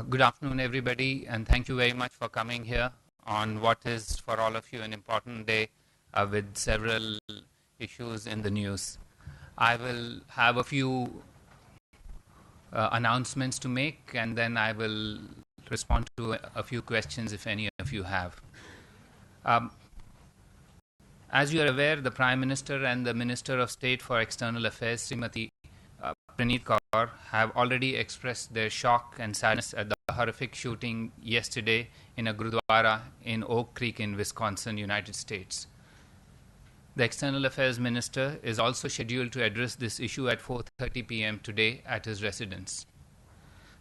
Good afternoon, everybody, and thank you very much for coming here on what is, for all of you, an important day with several issues in the news. I will have a few announcements to make, and then I will respond to a few questions if any of you have. As you are aware, the Prime Minister and the Minister of State for External Affairs, Srimati Praneeth Kaur, have already expressed their shock and sadness at the horrific shooting yesterday in a Gurudwara in Oak Creek in Wisconsin, United States. The External Affairs Minister is also scheduled to address this issue at 4:30 p.m. today at his residence.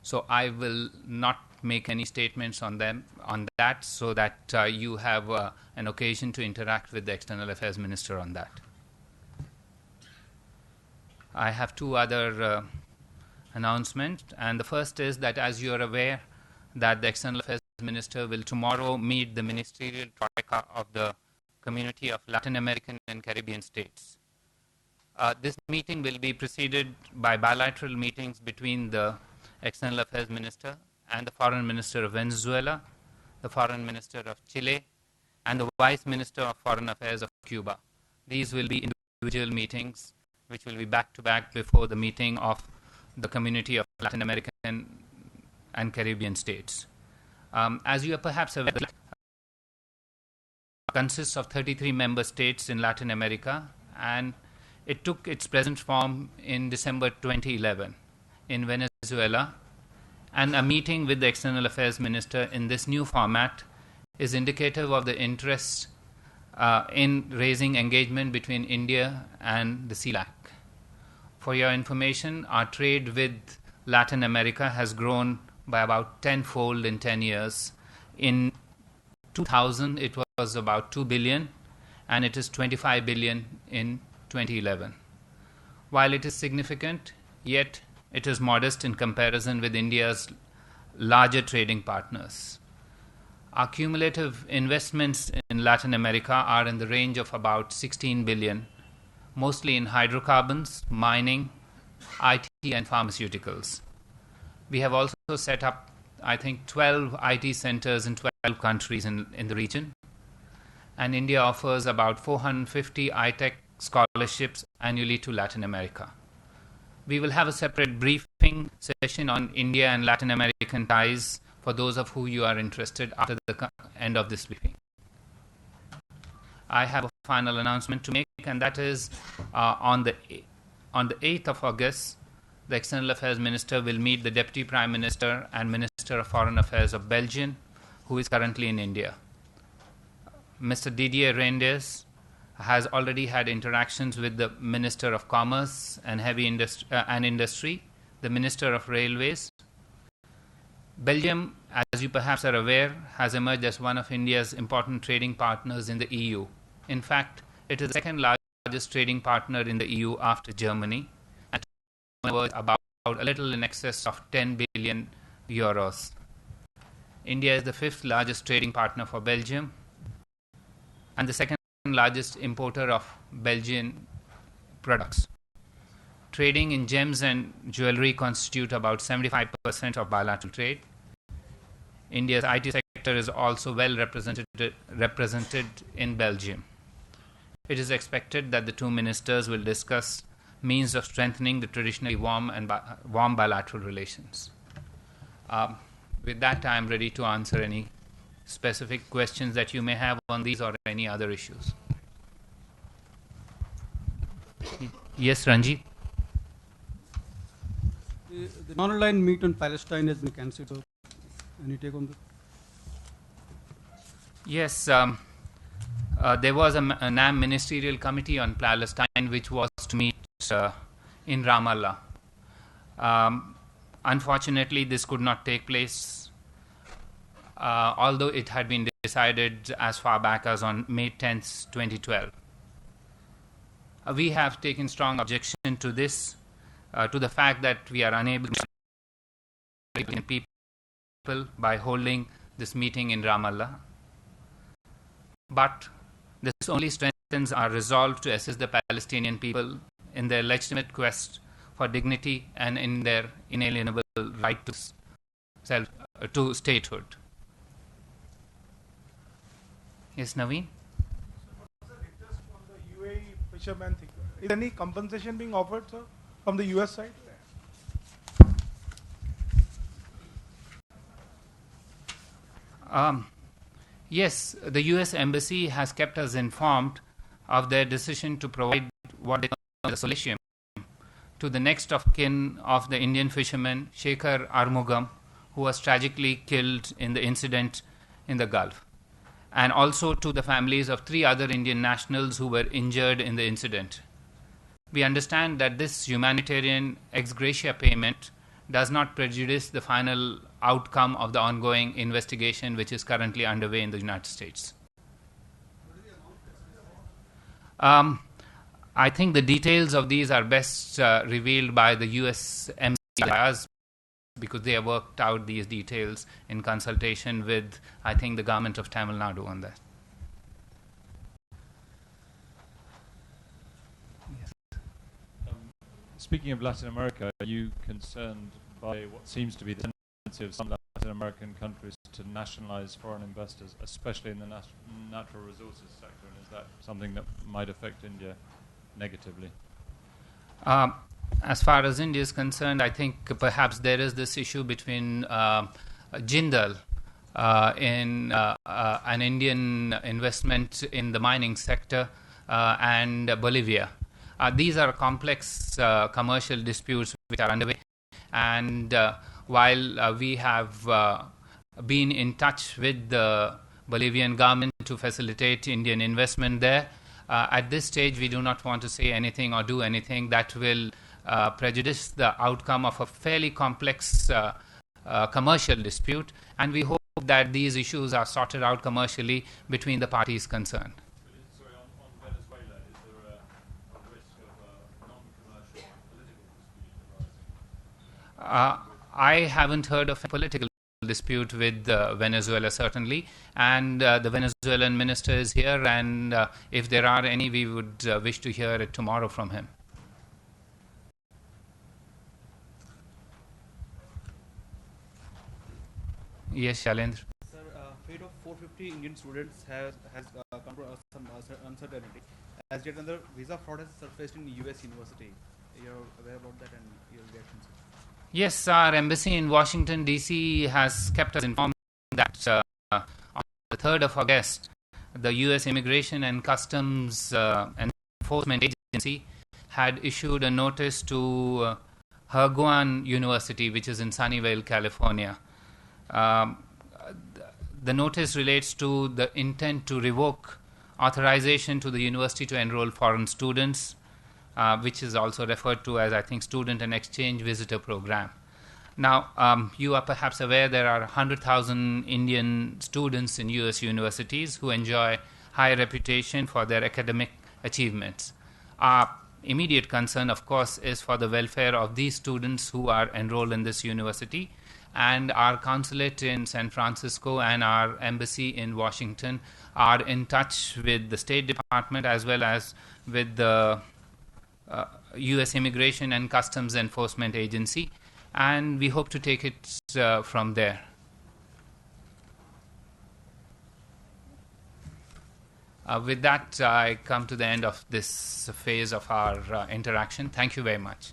So I will not make any statements on that, so that you have an occasion to interact with the External Affairs Minister on that. I have two other announcements, and the first is that, as you are aware, that the External Affairs Minister will tomorrow meet the ministerial troika of the Community of Latin American and Caribbean States. This meeting will be preceded by bilateral meetings between the External Affairs Minister and the Foreign Minister of Venezuela, the Foreign Minister of Chile, and the Vice Minister of Foreign Affairs of Cuba. These will be individual meetings which will be back-to-back before the meeting of the Community of Latin American and Caribbean States. As you are perhaps aware, consists of 33 member states in Latin America, and it took its present form in December 2011 in Venezuela, and a meeting with the External Affairs Minister in this new format is indicative of the interest in raising engagement between India and the CELAC. For your information, our trade with Latin America has grown by about tenfold in 10 years. In 2000, it was about 2 billion, and it is 25 billion in 2011. While it is significant, yet it is modest in comparison with India's larger trading partners. Our cumulative investments in Latin America are in the range of about 16 billion, mostly in hydrocarbons, mining, IT, and pharmaceuticals. We have also set up, I think, 12 IT centers in 12 countries in the region, and India offers about 450 I-Tech scholarships annually to Latin America. We will have a separate briefing session on India and Latin American ties for those of you are interested after the end of this briefing. I have a final announcement to make, and that is on the 8th of August, the External Affairs Minister will meet the Deputy Prime Minister and Minister of Foreign Affairs of Belgium, who is currently in India. Mr. Didier Reynders has already had interactions with the Minister of Commerce and Industry, the Minister of Railways. Belgium, as you perhaps are aware, has emerged as one of India's important trading partners in the EU. In fact, it is the second largest trading partner in the EU after Germany, and about a little in excess of 10 billion euros. India is the fifth largest trading partner for Belgium and the second largest importer of Belgian products. Trading in gems and jewelry constitute about 75% of bilateral trade. India's IT sector is also well represented in Belgium. It is expected that the two ministers will discuss means of strengthening the traditionally warm bilateral relations. With that, I am ready to answer any specific questions that you may have on these or any other issues. Yes, Ranjit? The non-aligned meet on Palestine has been cancelled. So any take on that? Yes, there was a NAM ministerial committee on Palestine which was to meet in Ramallah. Unfortunately, this could not take place, although it had been decided as far back as on May 10th, 2012. We have taken strong objection to this, to the fact that we are unable to reach people by holding this meeting in Ramallah. But this only strengthens our resolve to assist the Palestinian people in their legitimate quest for dignity and in their inalienable right to to statehood. Yes, Naveen? On the UAE fisherman thing, is any compensation being offered, sir, from the US side? Yes, the US Embassy has kept us informed of their decision to provide what they call the solatium to the next of kin of the Indian fisherman Shekhar Armugam, who was tragically killed in the incident in the Gulf, and also to the families of 3 other Indian nationals who were injured in the incident. We understand that this humanitarian ex gratia payment does not prejudice the final outcome of the ongoing investigation which is currently underway in the United States. I think the details of these are best revealed by the US Embassy, because they have worked out these details in consultation with, I think, the government of Tamil Nadu on that. Speaking of Latin America, are you concerned by what seems to be the tendency of some Latin American countries to nationalize foreign investors, especially in the natural resources sector, and is that something that might affect India negatively? As far as India is concerned, I think perhaps there is this issue between Jindal in an Indian investment in the mining sector and Bolivia. These are complex commercial disputes which are underway, and while we have been in touch with the Bolivian government to facilitate Indian investment there, at this stage we do not want to say anything or do anything that will prejudice the outcome of a fairly complex commercial dispute, and we hope that these issues are sorted out commercially between the parties concerned. Sorry, on Venezuela, is there a risk of a non-commercial political dispute arising? I haven't heard of a political dispute with Venezuela, certainly, and the Venezuelan minister is here, and if there are any, we would wish to hear it tomorrow from him. Yes, Shalendra. Sir, fate of 450 Indian students has come to some uncertainty. As yet another visa fraud has surfaced in US university. You're aware about that and your reactions? Yes, our embassy in Washington, D.C. has kept us informed that on the 3rd of August, the U.S. Immigration and Customs Enforcement Agency had issued a notice to Herguan University, which is in Sunnyvale, California. The notice relates to the intent to revoke authorization to the university to enroll foreign students, which is also referred to as, I think, Student and Exchange Visitor Program. Now, you are perhaps aware there are 100,000 Indian students in U.S. universities who enjoy high reputation for their academic achievements. Our immediate concern, of course, is for the welfare of these students who are enrolled in this university, and our consulate in San Francisco and our embassy in Washington are in touch with the State Department as well as with the U.S. Immigration and Customs Enforcement Agency, and we hope to take it from there. With that, I come to the end of this phase of our interaction. Thank you very much.